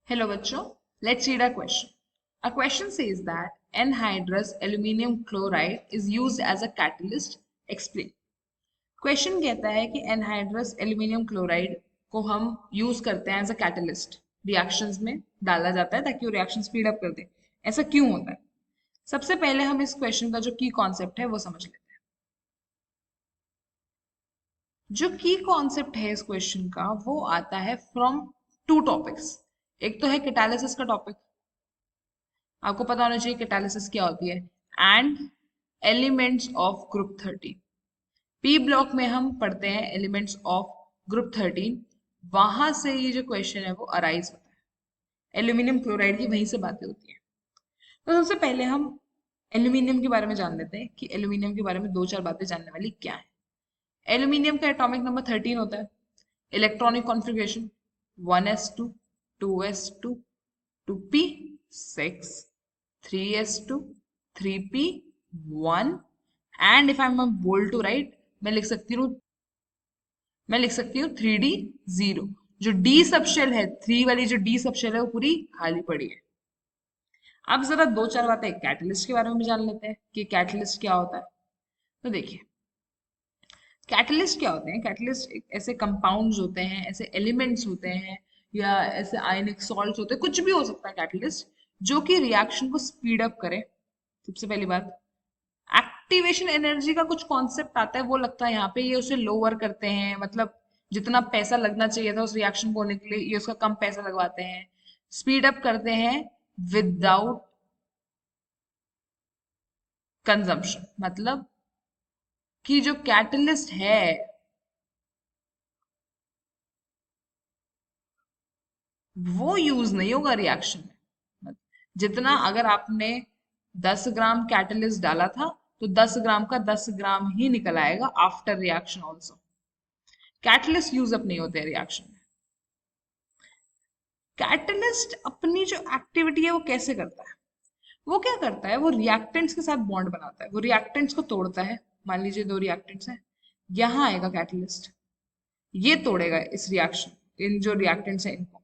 Hello बच्चों, let's read a question. A question says that anhydrous aluminum chloride is used as a catalyst. Explain. Question कहता है कि anhydrous aluminum chloride को हम use करते हैं एज अ कैटलिस्ट, रिएक्शंस में डाला जाता है ताकि वो रिएक्शन स्पीड अप कर दे। ऐसा क्यों होता है? सबसे पहले हम इस क्वेश्चन का जो की कॉन्सेप्ट है वो समझ लेते हैं। जो की कॉन्सेप्ट है इस क्वेश्चन का वो आता है फ्रॉम टू टॉपिक्स। एक तो है कैटालिसिस का टॉपिक, आपको पता होना चाहिए कैटालिसिस क्या होती है, and elements of group 13। P block में हम पढ़ते हैं एलिमेंट्स ऑफ ग्रुप 13, वहां से ये जो क्वेश्चन है वो अराइज होता है। एल्यूमिनियम क्लोराइड की वहीं से बातें होती हैं। तो सबसे पहले हम एल्यूमिनियम के बारे में जान लेते हैं कि एल्यूमिनियम के बारे में दो चार बातें जानने वाली क्या है। एल्यूमिनियम का एटॉमिक नंबर 13 होता है। Electronic configuration 1s2 2s2 2p 6 3s2 3p 1 and if I am bold to write मैं लिख सकती हूँ 3d0। जो डी सबशेल है, 3 वाली जो डी सबशेल है वो पूरी खाली पड़ी है। अब जरा दो चार बातें कैटलिस्ट के बारे में भी जान लेते हैं कि कैटलिस्ट क्या होता है। तो देखिए, कैटलिस्ट क्या होते हैं? कैटलिस्ट ऐसे कंपाउंड्स होते हैं, ऐसे एलिमेंट्स होते हैं, या ऐसे आयनिक सॉल्ट्स होते हैं, कुछ भी हो सकता है कैटलिस्ट, जो कि रिएक्शन को स्पीड अप करे। सबसे पहली बात, एक्टिवेशन एनर्जी का कुछ कॉन्सेप्ट आता है, वो लगता है यहाँ पे ये उसे लोअर करते हैं, मतलब जितना पैसा लगना चाहिए था उस रिएक्शन को होने के लिए ये उसका कम पैसा लगवाते हैं। स्पीड अप करते हैं विदाउट कंजम्पशन, मतलब कि जो कैटलिस्ट है वो यूज नहीं होगा रिएक्शन में। जितना अगर आपने 10 ग्राम कैटलिस्ट डाला था तो 10 ग्राम का 10 ग्राम ही निकल आएगा after reaction also. Catalyst use up नहीं होते रिएक्शन में। कैटलिस्ट अपनी जो एक्टिविटी है वो कैसे करता है? वो क्या करता है, वो रिएक्टेंट्स के साथ बॉन्ड बनाता है, वो रिएक्टेंट्स को तोड़ता है। मान लीजिए दो रिएक्टेंट्स हैं, यहाँ आएगा कैटलिस्ट, ये तोड़ेगा इस रिएक्शन, इन जो रिएक्टेंट्स हैं इनको।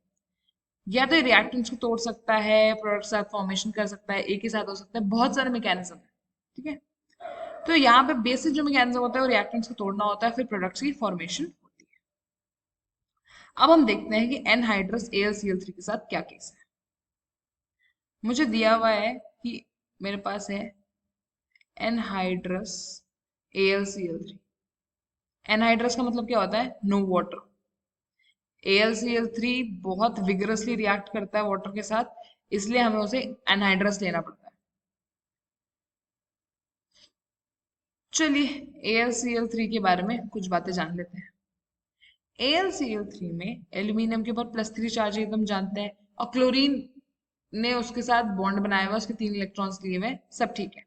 या तो रिएक्टेंट्स को तोड़ सकता है, प्रोडक्ट साथ फॉर्मेशन कर सकता है, एक ही साथ हो सकता है, बहुत सारे मैकेनिज्म है। ठीक है, तो यहाँ पे बेसिक जो मैकेनिज्म होता है वो रिएक्टेंट्स को तोड़ना होता है, फिर प्रोडक्ट्स की फॉर्मेशन होती है। अब हम देखते हैं कि एनहाइड्रस AlCl3 के साथ क्या केस है। मुझे दिया हुआ है कि मेरे पास है एनहाइड्रस AlCl3। एनहाइड्रस का मतलब क्या होता है? No water. AlCl3 बहुत विगरसली रिएक्ट करता है वाटर के साथ, इसलिए हमें उसे एनहाइड्रस लेना पड़ता है। चलिए AlCl3 के बारे में कुछ बातें जान लेते हैं। AlCl3 में एल्यूमिनियम के ऊपर +3 चार्ज एकदम जानते हैं, और क्लोरीन ने उसके साथ बॉन्ड बनाया हुआ, उसके 3 इलेक्ट्रॉन्स लिए हुए, सब ठीक है।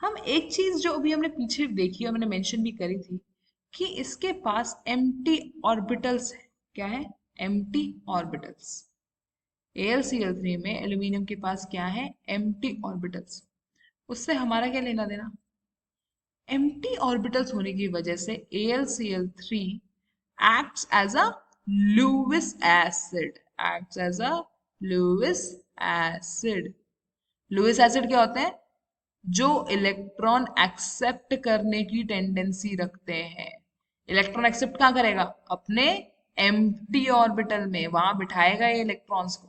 हम एक चीज जो अभी हमने पीछे देखी और मैंने मेंशन भी करी थी कि इसके पास एम्प्टी ऑर्बिटल्स है। क्या है? Empty orbitals. AlCl3 में एल्यूमिनियम के पास क्या है? Empty orbitals. उससे हमारा क्या लेना देना? एम्प्टी ऑर्बिटल्स होने की वजह से AlCl3 acts as a Lewis acid, acts as a Lewis acid। Lewis acid क्या होते हैं? जो इलेक्ट्रॉन एक्सेप्ट करने की टेंडेंसी रखते हैं। इलेक्ट्रॉन एक्सेप्ट कहाँ करेगा? अपने एम्प्टी ऑर्बिटल में, वहां बिठाएगा ये इलेक्ट्रॉन्स को।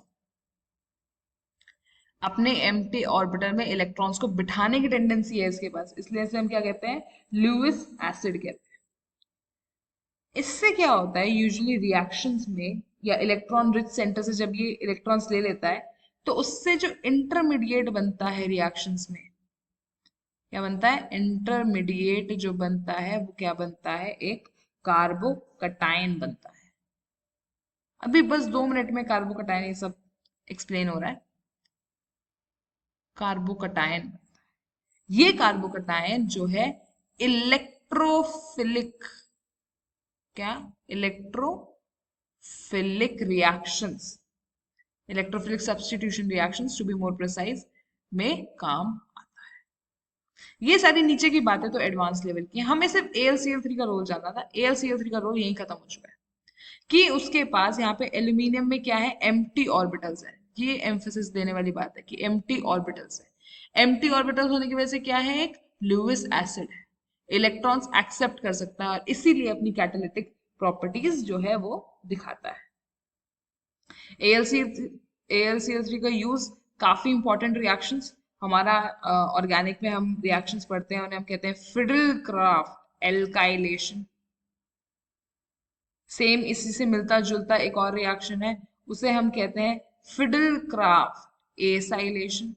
अपने एम्प्टी ऑर्बिटल में इलेक्ट्रॉन्स को बिठाने की टेंडेंसी है इसके पास, इसलिए इसे हम क्या कहते हैं? लुईस एसिड कहते हैं। इससे क्या होता है, यूजुअली रिएक्शंस में या इलेक्ट्रॉन रिच सेंटर से जब ये इलेक्ट्रॉन्स ले लेता है तो उससे जो इंटरमीडिएट बनता है रिएक्शंस में, क्या बनता है? इंटरमीडिएट जो बनता है वो क्या बनता है? एक कार्बोकटायन बनता है। अभी बस 2 मिनट में कार्बोकटायन ये सब एक्सप्लेन हो रहा है। कार्बोकटायन, ये कार्बोकटायन जो है इलेक्ट्रोफिलिक, क्या? Electrophilic reactions, electrophilic substitution reactions to be more precise, में काम आता है। ये सारी नीचे की बातें तो एडवांस लेवल की हैं, हमें सिर्फ AlCl3 का रोल जानना था। AlCl3 का रोल यहीं खत्म हो चुका है। कि उसके पास यहाँ पे एल्यूमिनियम में क्या है, एम्प्टी ऑर्बिटल्स है। ये एम्फेसिस देने वाली बात है कि एम्प्टी ऑर्बिटल्स है। एम्प्टी ऑर्बिटल्स होने की वजह से क्या है, एक लुईस एसिड है, इलेक्ट्रॉन्स एक्सेप्ट कर सकता है और इसीलिए अपनी कैटालिटिक प्रॉपर्टीज जो है वो दिखाता है। AlCl3 का यूज काफी इंपॉर्टेंट रिएक्शंस, हमारा ऑर्गेनिक में हम रिएक्शंस पढ़ते हैं उन्हें हम कहते हैं फिडल क्राफ्ट एल्काइलेशन। सेम इसी से मिलता जुलता एक और रिएक्शन है, उसे हम कहते हैं फिडल क्राफ्ट एसाइलेशन।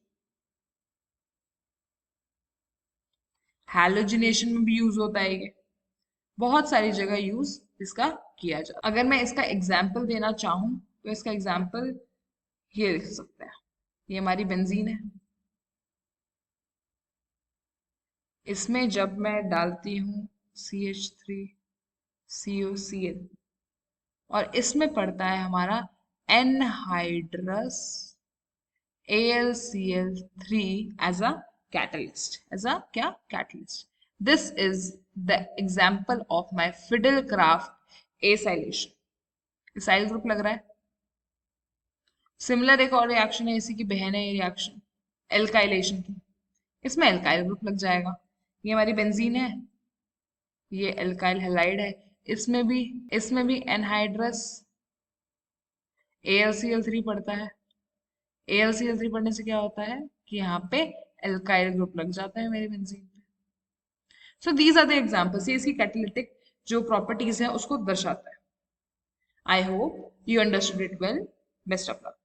हैलोजिनेशन में भी यूज होता है ये, बहुत सारी जगह यूज इसका किया जाता है। अगर मैं इसका एग्जाम्पल देना चाहूं तो इसका एग्जाम्पल ये लिख सकते हैं, ये हमारी बेंजीन है, इसमें जब मैं डालती हूँ CH3COCl और इसमें पड़ता है हमारा anhydrous AlCl3 as a catalyst, as a क्या catalyst. This is the example of my Fiddlecraft acylation. इसाइल ग्रुप लग रहा है। सिमिलर एक और रिएक्शन है, इसी की बहन है ये रिएक्शन एल्काइलेशन की, इसमें एल्काइल ग्रुप लग जाएगा। ये हमारी बेंजीन है, ये एल्काइल हैलाइड है, इसमें भी एनहाइड्रस AlCl3 पड़ता है। AlCl3 पढ़ने से क्या होता है कि यहाँ पे एल्काइल ग्रुप लग जाता है मेरी बेंजीन पे। So these are the examples, ये इसकी कैटालिटिक जो प्रॉपर्टीज है उसको दर्शाता है। I hope you understood it well. Best of luck.